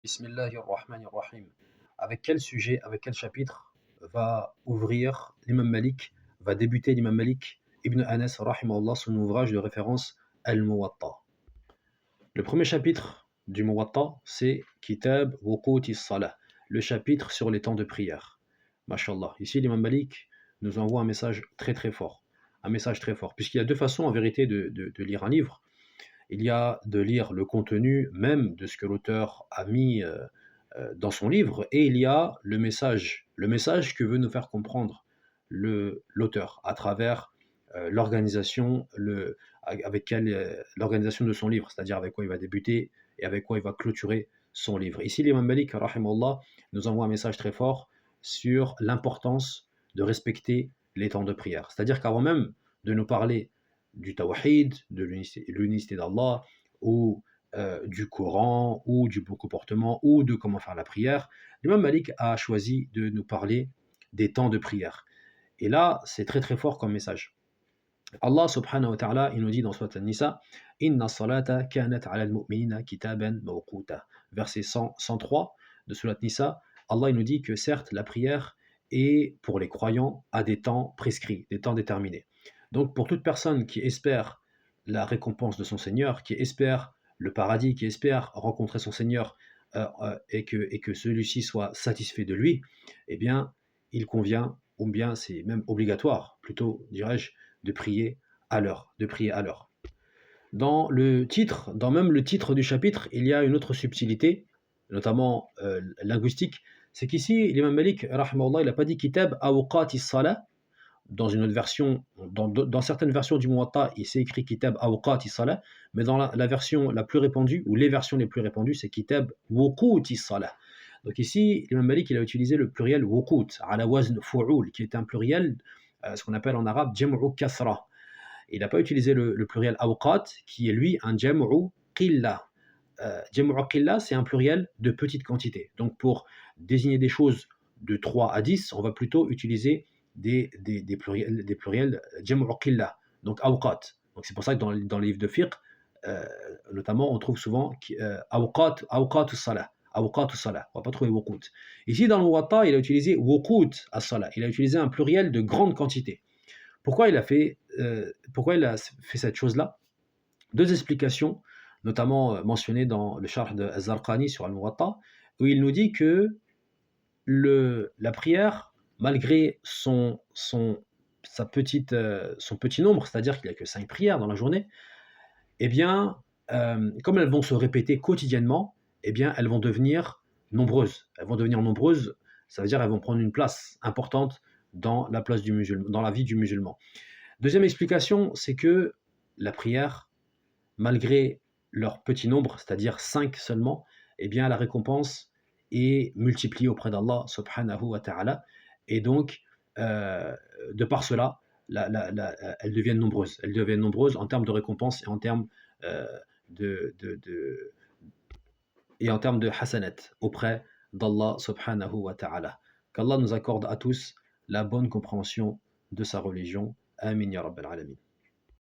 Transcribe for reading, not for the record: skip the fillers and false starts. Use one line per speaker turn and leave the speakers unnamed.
Bismillahirrahmanirrahim. Avec quel sujet, avec quel chapitre va ouvrir l'imam Malik, va débuter l'imam Malik Ibn Anas rahimahullah son ouvrage de référence Al-Muwatta. Le premier chapitre du Muwatta, c'est Kitab Wuquti Salah, le chapitre sur les temps de prière. Mashallah. Ici, l'imam Malik nous envoie un message très très fort. Un message très fort. Puisqu'il y a deux façons en vérité de lire un livre. Il y a de lire le contenu même de ce que l'auteur a mis dans son livre, et il y a le message que veut nous faire comprendre l'auteur à travers l'organisation l'organisation de son livre, c'est-à-dire avec quoi il va débuter et avec quoi il va clôturer son livre. Ici, l'imam Malik rahimahullah nous envoie un message très fort sur l'importance de respecter les temps de prière. C'est-à-dire qu'avant même de nous parler du tawhid, de l'unicité d'Allah, ou du Coran, ou du bon comportement, ou de comment faire la prière, l'imam Malik a choisi de nous parler des temps de prière. Et là, c'est très très fort comme message. Allah subhanahu wa ta'ala, il nous dit dans Surat An-Nisa, Inna salata kanat ala al-mu'minina kitaban mawquta. Verset 103 de Surat Nisa, Allah il nous dit que certes, la prière est pour les croyants à des temps prescrits, des temps déterminés. Donc pour toute personne qui espère la récompense de son Seigneur, qui espère le paradis, qui espère rencontrer son Seigneur et que celui-ci soit satisfait de lui, eh bien, il convient, ou bien c'est même obligatoire, plutôt dirais-je, de prier à l'heure, de prier à l'heure. Dans même le titre du chapitre, il y a une autre subtilité, notamment linguistique, c'est qu'ici, l'imam Malik, rahimahullah, il n'a pas dit kitab awqati salah. Dans une autre version, dans certaines versions du Muwatta, il s'est écrit Kitab Awqati Salah, mais dans la version la plus répandue, ou les versions les plus répandues, c'est Kitab Wuquti Salah. Donc ici, l'imam Malik, il a utilisé le pluriel Wuqut, ala wazn fu'ul, qui est un pluriel, ce qu'on appelle en arabe Jam'u Kathra. Il n'a pas utilisé le pluriel Awqat, qui est lui un Jam'u Qilla. Jam'u Qilla, c'est un pluriel de petite quantité. Donc pour désigner des choses de 3 à 10, on va plutôt utiliser des pluriels jam'u qilla, donc awqat. Donc c'est pour ça que dans les livres de fiqh, notamment, on trouve souvent awqat salah. Awqat salah. On va pas trouver wuqut. Ici, dans le Muwatta, il a utilisé wuqut as-salah. Il a utilisé un pluriel de grande quantité. Pourquoi il a fait cette chose-là? Deux explications, notamment mentionnées dans le Sharh de Az-Zarqani sur Al-Muwatta, où il nous dit que la prière, malgré son petit nombre, c'est-à-dire qu'il n'y a que 5 prières dans la journée, eh bien, comme elles vont se répéter quotidiennement, eh bien, elles vont devenir nombreuses. Elles vont devenir nombreuses, ça veut dire qu'elles vont prendre une place importante dans la vie du musulman. Deuxième explication, c'est que la prière, malgré leur petit nombre, c'est-à-dire 5 seulement, eh bien, la récompense est multipliée auprès d'Allah subhanahu wa ta'ala, et donc de par cela elles deviennent nombreuses en termes de récompense et en termes de hasanat auprès d'Allah subhanahu wa ta'ala. Qu'Allah nous accorde à tous la bonne compréhension de sa religion. Amin ya rabbal alamin.